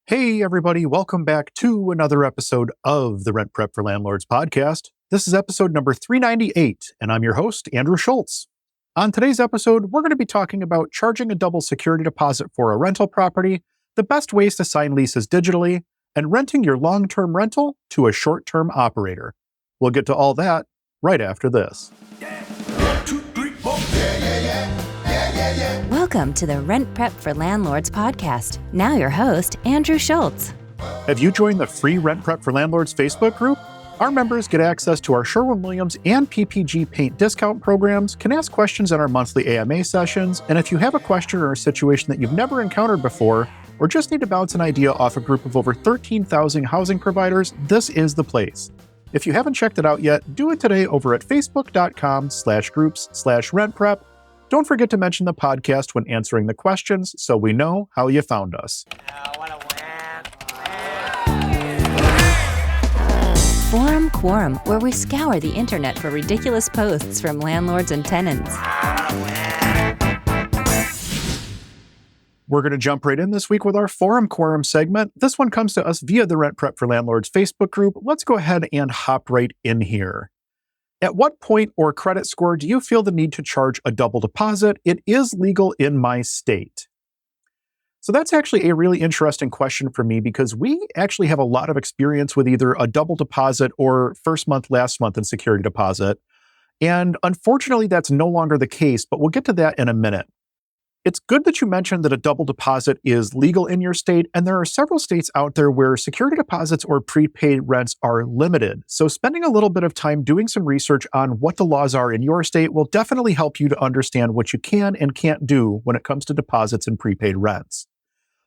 Hey, everybody, welcome back to another episode of the Rent Prep for Landlords podcast. This is episode number 398, and I'm your host, Andrew Schultz. On today's episode, we're going to be talking about charging a double security deposit for a rental property, the best ways to sign leases digitally, and renting your long-term rental to a short-term operator. We'll get to all that right after this. Welcome to the Rent Prep for Landlords podcast. Now your host, Andrew Schultz. Have you joined the free Rent Prep for Landlords Facebook group? Our members get access to our Sherwin-Williams and PPG paint discount programs, can ask questions in our monthly AMA sessions, and if you have a question or a situation that you've never encountered before, or just need to bounce an idea off a group of over 13,000 housing providers, this is the place. If you haven't checked it out yet, do it today over at facebook.com/groups/rentprep. Don't forget to mention the podcast when answering the questions so we know how you found us. Quorum, where we scour the internet for ridiculous posts from landlords and tenants. We're going to jump right in this week with our Quorum segment. This one comes to us via the Rent Prep for Landlords Facebook group. Let's go ahead and hop right in here. At what point or credit score do you feel the need to charge a double deposit? It is legal in my state. So that's actually a really interesting question for me because we actually have a lot of experience with either a double deposit or first month, last month in security deposit. And unfortunately, that's no longer the case, but we'll get to that in a minute. It's good that you mentioned that a double deposit is legal in your state, and there are several states out there where security deposits or prepaid rents are limited. So spending a little bit of time doing some research on what the laws are in your state will definitely help you to understand what you can and can't do when it comes to deposits and prepaid rents.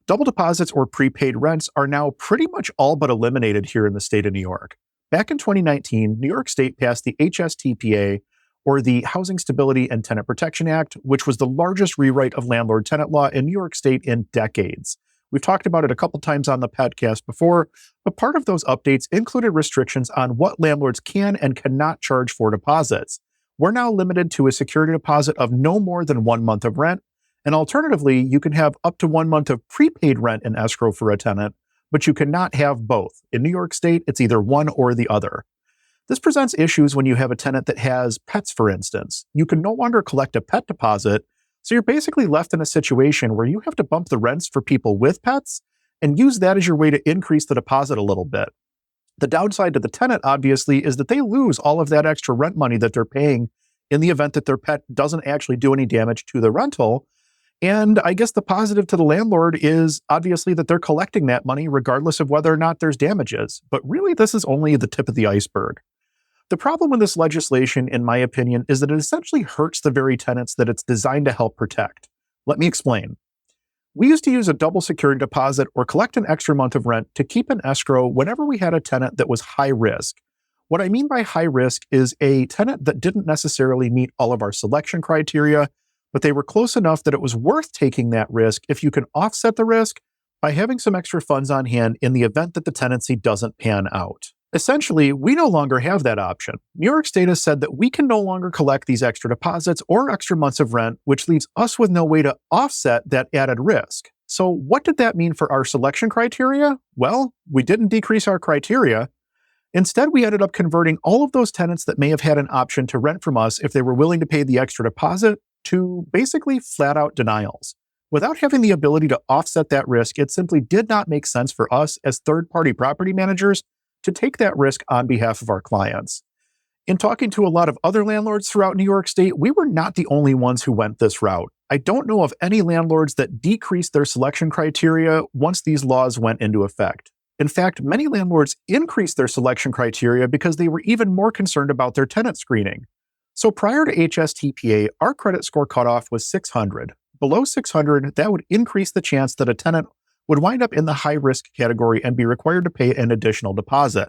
Double deposits or prepaid rents are now pretty much all but eliminated here in the state of New York. Back in 2019, New York State passed the HSTPA, or the Housing Stability and Tenant Protection Act, which was the largest rewrite of landlord-tenant law in New York State in decades. We've talked about it a couple times on the podcast before, but part of those updates included restrictions on what landlords can and cannot charge for deposits. We're now limited to a security deposit of no more than 1 month of rent, and alternatively, you can have up to 1 month of prepaid rent in escrow for a tenant, but you cannot have both. In New York State, it's either one or the other. This presents issues when you have a tenant that has pets, for instance. You can no longer collect a pet deposit, so you're basically left in a situation where you have to bump the rents for people with pets and use that as your way to increase the deposit a little bit. The downside to the tenant, obviously, is that they lose all of that extra rent money that they're paying in the event that their pet doesn't actually do any damage to the rental. And I guess the positive to the landlord is obviously that they're collecting that money regardless of whether or not there's damages. But really, this is only the tip of the iceberg. The problem with this legislation, in my opinion, is that it essentially hurts the very tenants that it's designed to help protect. Let me explain. We used to use a double security deposit or collect an extra month of rent to keep in escrow whenever we had a tenant that was high risk. What I mean by high risk is a tenant that didn't necessarily meet all of our selection criteria, but they were close enough that it was worth taking that risk if you can offset the risk by having some extra funds on hand in the event that the tenancy doesn't pan out. Essentially, we no longer have that option. New York State has said that we can no longer collect these extra deposits or extra months of rent, which leaves us with no way to offset that added risk. So what did that mean for our selection criteria? Well, we didn't decrease our criteria. Instead, we ended up converting all of those tenants that may have had an option to rent from us if they were willing to pay the extra deposit to basically flat out denials. Without having the ability to offset that risk, it simply did not make sense for us as third-party property managers to take that risk on behalf of our clients. In talking to a lot of other landlords throughout New York State, we were not the only ones who went this route. I don't know of any landlords that decreased their selection criteria once these laws went into effect. In fact, many landlords increased their selection criteria because they were even more concerned about their tenant screening. So prior to HSTPA, our credit score cutoff was 600. Below 600, that would increase the chance that a tenant would wind up in the high-risk category and be required to pay an additional deposit.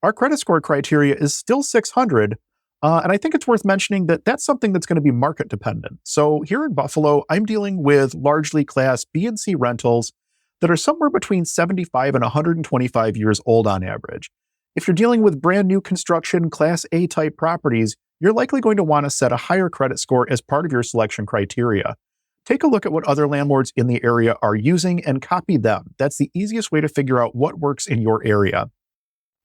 Our credit score criteria is still 600, and I think it's worth mentioning that that's something that's going to be market dependent. So here in Buffalo, I'm dealing with largely Class B and C rentals that are somewhere between 75 and 125 years old on average. If you're dealing with brand new construction Class A type properties, you're likely going to want to set a higher credit score as part of your selection criteria. Take a look at what other landlords in the area are using and copy them. That's the easiest way to figure out what works in your area.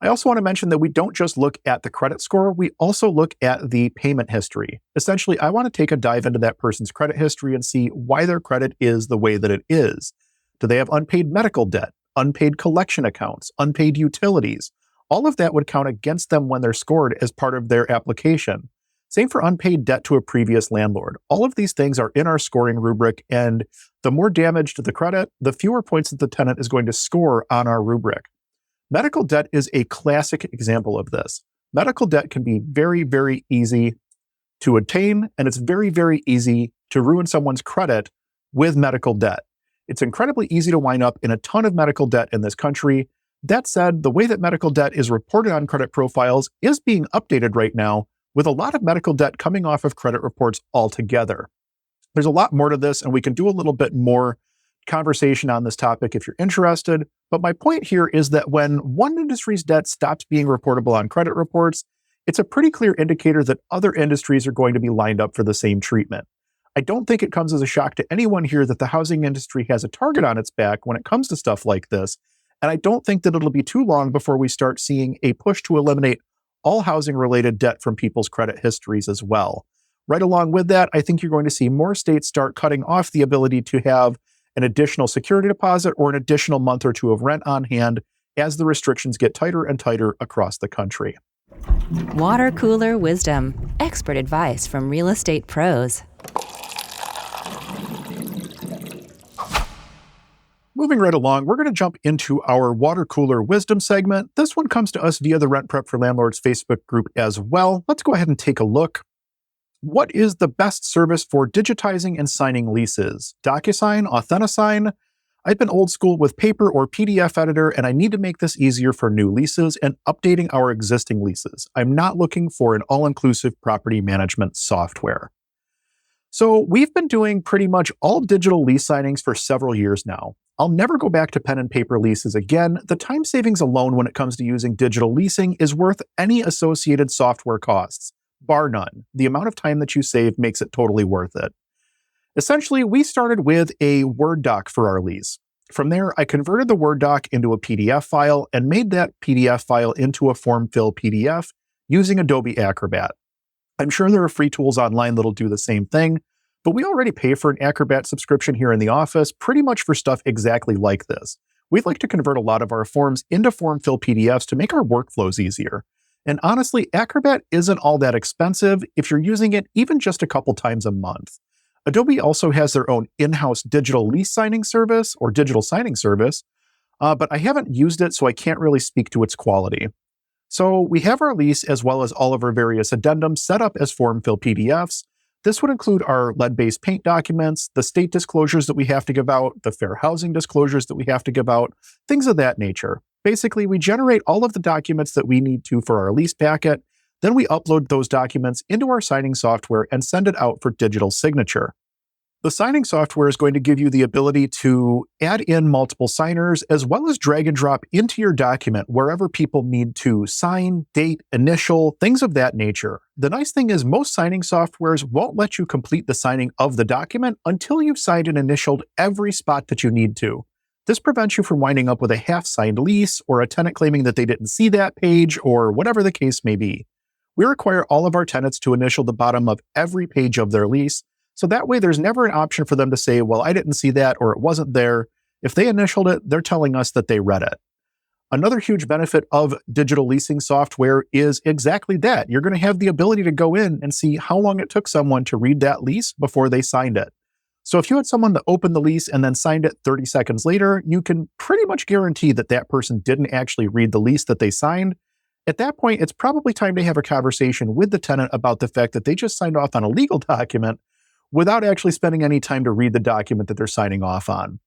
I also want to mention that we don't just look at the credit score, we also look at the payment history. Essentially, I want to take a dive into that person's credit history and see why their credit is the way that it is. Do they have unpaid medical debt, unpaid collection accounts, unpaid utilities? All of that would count against them when they're scored as part of their application. Same for unpaid debt to a previous landlord. All of these things are in our scoring rubric, and the more damage to the credit, the fewer points that the tenant is going to score on our rubric. Medical debt is a classic example of this. Medical debt can be very, very easy to attain, and it's very, very easy to ruin someone's credit with medical debt. It's incredibly easy to wind up in a ton of medical debt in this country. That said, the way that medical debt is reported on credit profiles is being updated right now, with a lot of medical debt coming off of credit reports altogether. There's a lot more to this, and we can do a little bit more conversation on this topic if you're interested. But my point here is that when one industry's debt stops being reportable on credit reports, it's a pretty clear indicator that other industries are going to be lined up for the same treatment. I don't think it comes as a shock to anyone here that the housing industry has a target on its back when it comes to stuff like this. And I don't think that it'll be too long before we start seeing a push to eliminate all housing-related debt from people's credit histories as well. Right along with that, I think you're going to see more states start cutting off the ability to have an additional security deposit or an additional month or two of rent on hand as the restrictions get tighter and tighter across the country. Water cooler wisdom. Expert advice from real estate pros. Moving right along, we're going to jump into our water cooler wisdom segment. This one comes to us via the Rent Prep for Landlords Facebook group as well. Let's go ahead and take a look. What is the best service for digitizing and signing leases? DocuSign, AuthentiSign? I've been old school with paper or PDF editor, and I need to make this easier for new leases and updating our existing leases. I'm not looking for an all-inclusive property management software. So we've been doing pretty much all digital lease signings for several years now. I'll never go back to pen and paper leases again. The time savings alone when it comes to using digital leasing is worth any associated software costs. Bar none. The amount of time that you save makes it totally worth it. Essentially, we started with a Word doc for our lease. From there, I converted the Word doc into a PDF file and made that PDF file into a form fill PDF using Adobe Acrobat. I'm sure there are free tools online that'll do the same thing, but we already pay for an Acrobat subscription here in the office pretty much for stuff exactly like this. We'd like to convert a lot of our forms into form fill PDFs to make our workflows easier. And honestly, Acrobat isn't all that expensive if you're using it even just a couple times a month. Adobe also has their own in-house digital lease signing service or digital signing service, but I haven't used it, so I can't really speak to its quality. So we have our lease as well as all of our various addendums set up as form fill PDFs. This would include our lead-based paint documents, the state disclosures that we have to give out, the fair housing disclosures that we have to give out, things of that nature. Basically, we generate all of the documents that we need to for our lease packet, then we upload those documents into our signing software and send it out for digital signature. The signing software is going to give you the ability to add in multiple signers as well as drag and drop into your document wherever people need to sign, date, initial, things of that nature. The nice thing is most signing softwares won't let you complete the signing of the document until you've signed and initialed every spot that you need to. This prevents you from winding up with a half-signed lease or a tenant claiming that they didn't see that page or whatever the case may be. We require all of our tenants to initial the bottom of every page of their lease, so that way there's never an option for them to say, well, I didn't see that or it wasn't there. If they initialed it, they're telling us that they read it. Another huge benefit of digital leasing software is exactly that. You're going to have the ability to go in and see how long it took someone to read that lease before they signed it. So if you had someone that opened the lease and then signed it 30 seconds later, you can pretty much guarantee that that person didn't actually read the lease that they signed. At that point, it's probably time to have a conversation with the tenant about the fact that they just signed off on a legal document without actually spending any time to read the document that they're signing off on.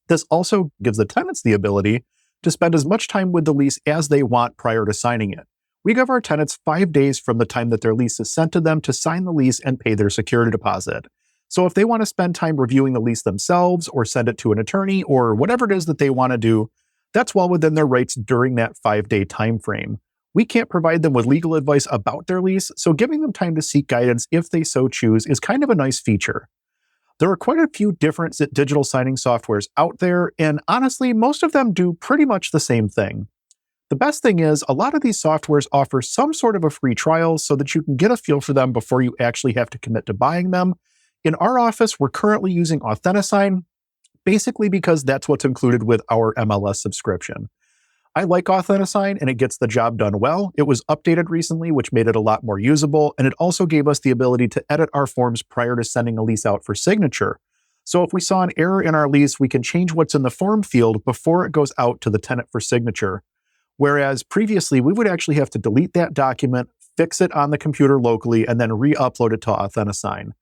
This also gives the tenants the ability to spend as much time with the lease as they want prior to signing it. We give our tenants 5 days from the time that their lease is sent to them to sign the lease and pay their security deposit. So if they want to spend time reviewing the lease themselves or send it to an attorney or whatever it is that they want to do, that's well within their rights during that 5-day time frame. We can't provide them with legal advice about their lease, so giving them time to seek guidance if they so choose is kind of a nice feature. There are quite a few different digital signing softwares out there, and honestly, most of them do pretty much the same thing. The best thing is, a lot of these softwares offer some sort of a free trial so that you can get a feel for them before you actually have to commit to buying them. In our office, we're currently using Authentisign, basically because that's what's included with our MLS subscription. I like Authentisign and it gets the job done well. It was updated recently, which made it a lot more usable, and it also gave us the ability to edit our forms prior to sending a lease out for signature. So if we saw an error in our lease, we can change what's in the form field before it goes out to the tenant for signature. Whereas previously, we would actually have to delete that document, fix it on the computer locally, and then re-upload it to Authentisign.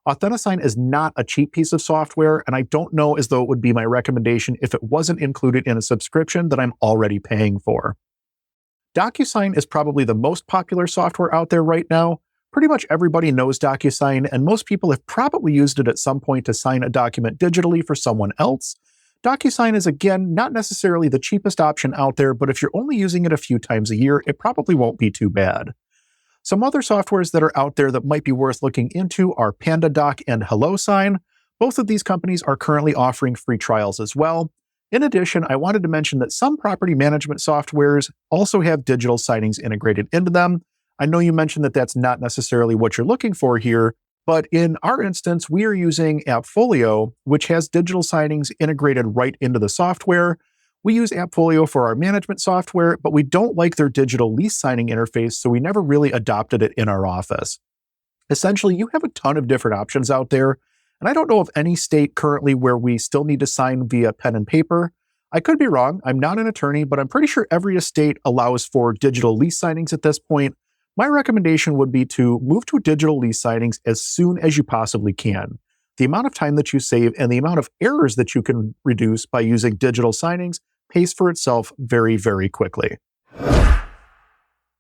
Authentisign is not a cheap piece of software, and I don't know as though it would be my recommendation if it wasn't included in a subscription that I'm already paying for. DocuSign is probably the most popular software out there right now. Pretty much everybody knows DocuSign, and most people have probably used it at some point to sign a document digitally for someone else. DocuSign is, again, not necessarily the cheapest option out there, but if you're only using it a few times a year, it probably won't be too bad. Some other softwares that are out there that might be worth looking into are PandaDoc and HelloSign. Both of these companies are currently offering free trials as well. In addition, I wanted to mention that some property management softwares also have digital signings integrated into them. I know you mentioned that that's not necessarily what you're looking for here, but in our instance, we are using AppFolio, which has digital signings integrated right into the software. We use AppFolio for our management software, but we don't like their digital lease signing interface, so we never really adopted it in our office. Essentially, you have a ton of different options out there, and I don't know of any state currently where we still need to sign via pen and paper. I could be wrong, I'm not an attorney, but I'm pretty sure every state allows for digital lease signings at this point. My recommendation would be to move to digital lease signings as soon as you possibly can. The amount of time that you save and the amount of errors that you can reduce by using digital signings pays for itself very, very quickly.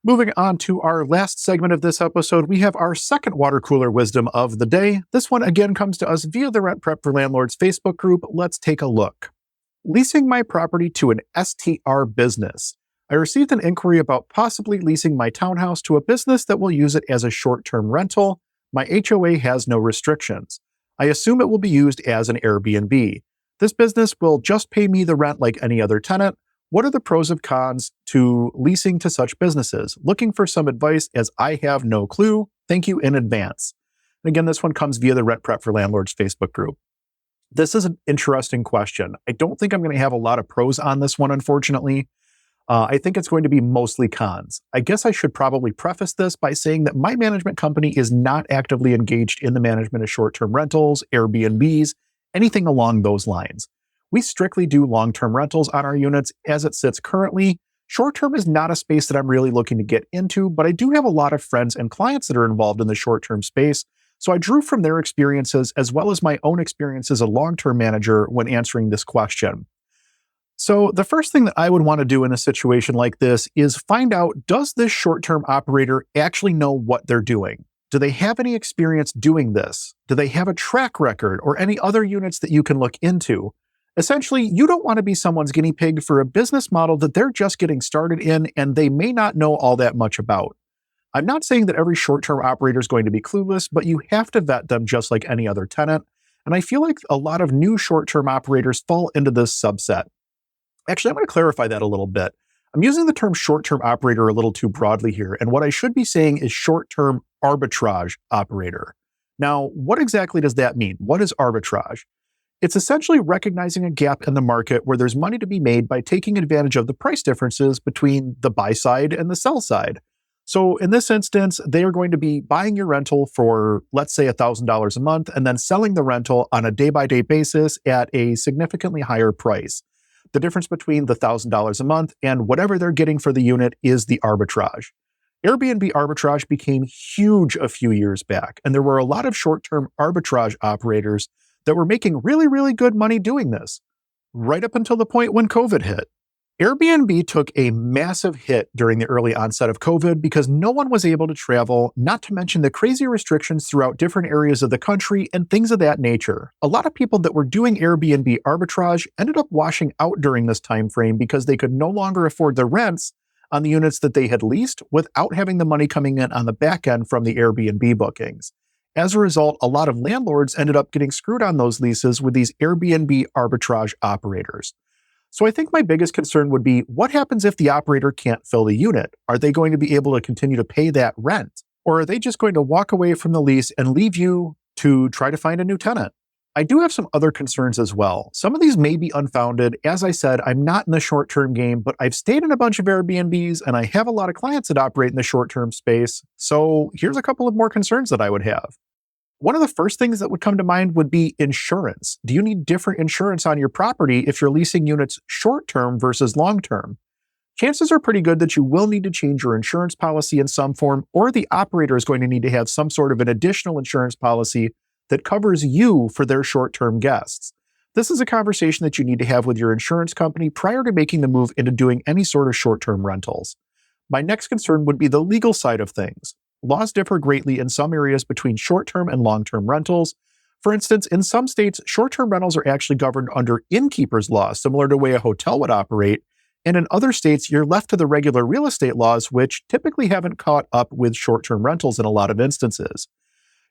Moving on to our last segment of this episode, we have our second water cooler wisdom of the day. This one again comes to us via the Rent Prep for Landlords Facebook group. Let's take a look. Leasing my property to an STR business. I received an inquiry about possibly leasing my townhouse to a business that will use it as a short-term rental. My HOA has no restrictions. I assume it will be used as an Airbnb. This business will just pay me the rent like any other tenant. What are the pros and cons to leasing to such businesses? Looking for some advice as I have no clue. Thank you in advance. And again, this one comes via the Rent Prep for Landlords Facebook group. This is an interesting question. I don't think I'm going to have a lot of pros on this one, unfortunately. I think it's going to be mostly cons. I guess I should probably preface this by saying that my management company is not actively engaged in the management of short-term rentals, Airbnbs, anything along those lines. We strictly do long-term rentals on our units as it sits currently. Short-term is not a space that I'm really looking to get into, but I do have a lot of friends and clients that are involved in the short-term space, so I drew from their experiences as well as my own experience as a long-term manager when answering this question. So the first thing that I would want to do in a situation like this is find out, does this short-term operator actually know what they're doing? Do they have any experience doing this? Do they have a track record or any other units that you can look into? Essentially, you don't want to be someone's guinea pig for a business model that they're just getting started in and they may not know all that much about. I'm not saying that every short-term operator is going to be clueless, but you have to vet them just like any other tenant. And I feel like a lot of new short-term operators fall into this subset. Actually, I'm going to clarify that a little bit. I'm using the term short-term operator a little too broadly here, and what I should be saying is short-term arbitrage operator. Now, what exactly does that mean? What is arbitrage? It's essentially recognizing a gap in the market where there's money to be made by taking advantage of the price differences between the buy side and the sell side. So in this instance, they are going to be buying your rental for, let's say, $1,000 a month, and then selling the rental on a day-by-day basis at a significantly higher price. The difference between the $1,000 a month and whatever they're getting for the unit is the arbitrage. Airbnb arbitrage became huge a few years back, and there were a lot of short-term arbitrage operators that were making really, really good money doing this, right up until the point when COVID hit. Airbnb took a massive hit during the early onset of COVID because no one was able to travel, not to mention the crazy restrictions throughout different areas of the country and things of that nature. A lot of people that were doing Airbnb arbitrage ended up washing out during this time frame because they could no longer afford the rents on the units that they had leased without having the money coming in on the back end from the Airbnb bookings. As a result, a lot of landlords ended up getting screwed on those leases with these Airbnb arbitrage operators. So I think my biggest concern would be, what happens if the operator can't fill the unit? Are they going to be able to continue to pay that rent? Or are they just going to walk away from the lease and leave you to try to find a new tenant? I do have some other concerns as well. Some of these may be unfounded. As I said, I'm not in the short-term game, but I've stayed in a bunch of Airbnbs and I have a lot of clients that operate in the short-term space. So here's a couple of more concerns that I would have. One of the first things that would come to mind would be insurance. Do you need different insurance on your property if you're leasing units short-term versus long-term? Chances are pretty good that you will need to change your insurance policy in some form, or the operator is going to need to have some sort of an additional insurance policy that covers you for their short-term guests. This is a conversation that you need to have with your insurance company prior to making the move into doing any sort of short-term rentals. My next concern would be the legal side of things. Laws differ greatly in some areas between short-term and long-term rentals. For instance, in some states, short-term rentals are actually governed under innkeeper's law, similar to the way a hotel would operate. And in other states, you're left to the regular real estate laws, which typically haven't caught up with short-term rentals in a lot of instances.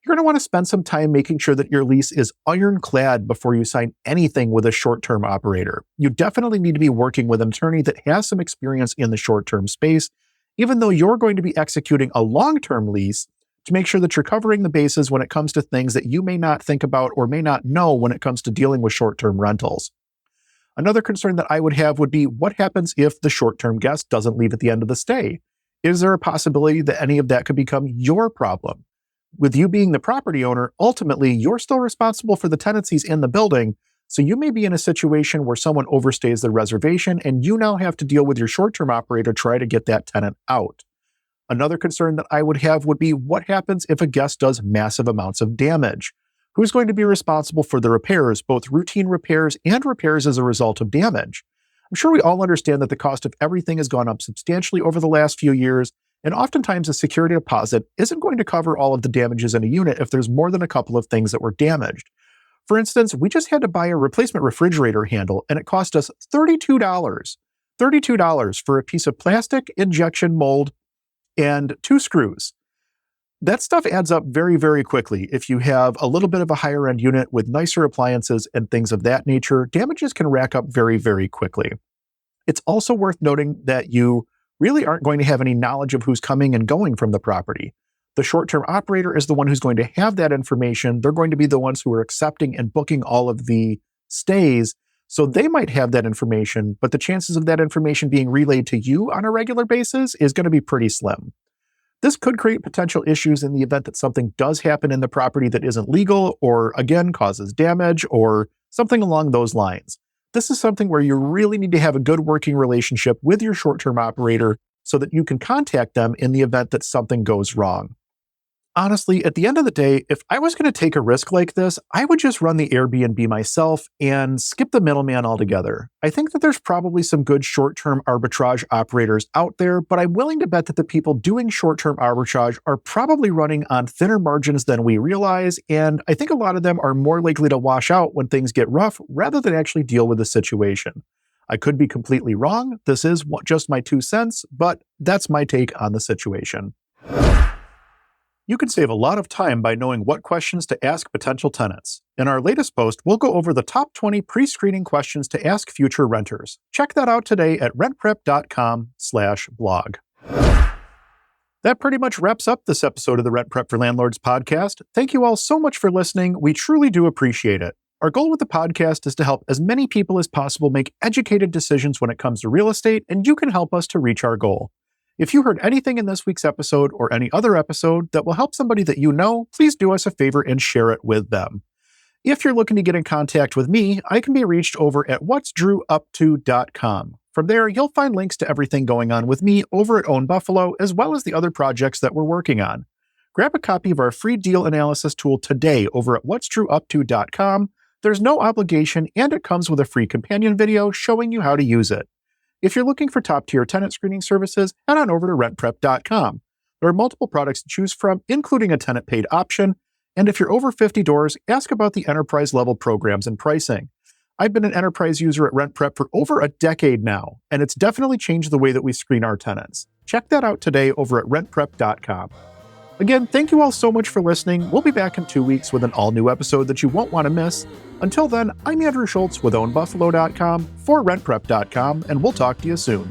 You're going to want to spend some time making sure that your lease is ironclad before you sign anything with a short-term operator. You definitely need to be working with an attorney that has some experience in the short-term space, even though you're going to be executing a long-term lease, to make sure that you're covering the bases when it comes to things that you may not think about or may not know when it comes to dealing with short-term rentals. Another concern that I would have would be, what happens if the short-term guest doesn't leave at the end of the stay? Is there a possibility that any of that could become your problem? With you being the property owner, ultimately, you're still responsible for the tenancies in the building, so you may be in a situation where someone overstays their reservation and you now have to deal with your short-term operator to try to get that tenant out. Another concern that I would have would be, what happens if a guest does massive amounts of damage? Who's going to be responsible for the repairs, both routine repairs and repairs as a result of damage? I'm sure we all understand that the cost of everything has gone up substantially over the last few years, and oftentimes a security deposit isn't going to cover all of the damages in a unit if there's more than a couple of things that were damaged. For instance, we just had to buy a replacement refrigerator handle, and it cost us $32. $32 for a piece of plastic, injection mold, and 2 screws. That stuff adds up very, very quickly. If you have a little bit of a higher end unit with nicer appliances and things of that nature, damages can rack up very, very quickly. It's also worth noting that you really aren't going to have any knowledge of who's coming and going from the property. The short-term operator is the one who's going to have that information. They're going to be the ones who are accepting and booking all of the stays. So they might have that information, but the chances of that information being relayed to you on a regular basis is going to be pretty slim. This could create potential issues in the event that something does happen in the property that isn't legal, or again, causes damage, or something along those lines. This is something where you really need to have a good working relationship with your short-term operator so that you can contact them in the event that something goes wrong. Honestly, at the end of the day, if I was going to take a risk like this, I would just run the Airbnb myself and skip the middleman altogether. I think that there's probably some good short-term arbitrage operators out there, but I'm willing to bet that the people doing short-term arbitrage are probably running on thinner margins than we realize, and I think a lot of them are more likely to wash out when things get rough rather than actually deal with the situation. I could be completely wrong. This is just my 2 cents, but that's my take on the situation. You can save a lot of time by knowing what questions to ask potential tenants. In our latest post, we'll go over the top 20 pre-screening questions to ask future renters. Check that out today at rentprep.com/blog. That pretty much wraps up this episode of the Rent Prep for Landlords podcast. Thank you all so much for listening. We truly do appreciate it. Our goal with the podcast is to help as many people as possible make educated decisions when it comes to real estate, and you can help us to reach our goal. If you heard anything in this week's episode or any other episode that will help somebody that you know, please do us a favor and share it with them. If you're looking to get in contact with me, I can be reached over at whatsdrewupto.com. From there, you'll find links to everything going on with me over at Own Buffalo, as well as the other projects that we're working on. Grab a copy of our free deal analysis tool today over at whatsdrewupto.com. There's no obligation, and it comes with a free companion video showing you how to use it. If you're looking for top-tier tenant screening services, head on over to rentprep.com. There are multiple products to choose from, including a tenant-paid option, and if you're over 50 doors, ask about the enterprise-level programs and pricing. I've been an enterprise user at RentPrep for over a decade now, and it's definitely changed the way that we screen our tenants. Check that out today over at rentprep.com. Again, thank you all so much for listening. We'll be back in 2 weeks with an all-new episode that you won't want to miss. Until then, I'm Andrew Schultz with OwnBuffalo.com for RentPrep.com, and we'll talk to you soon.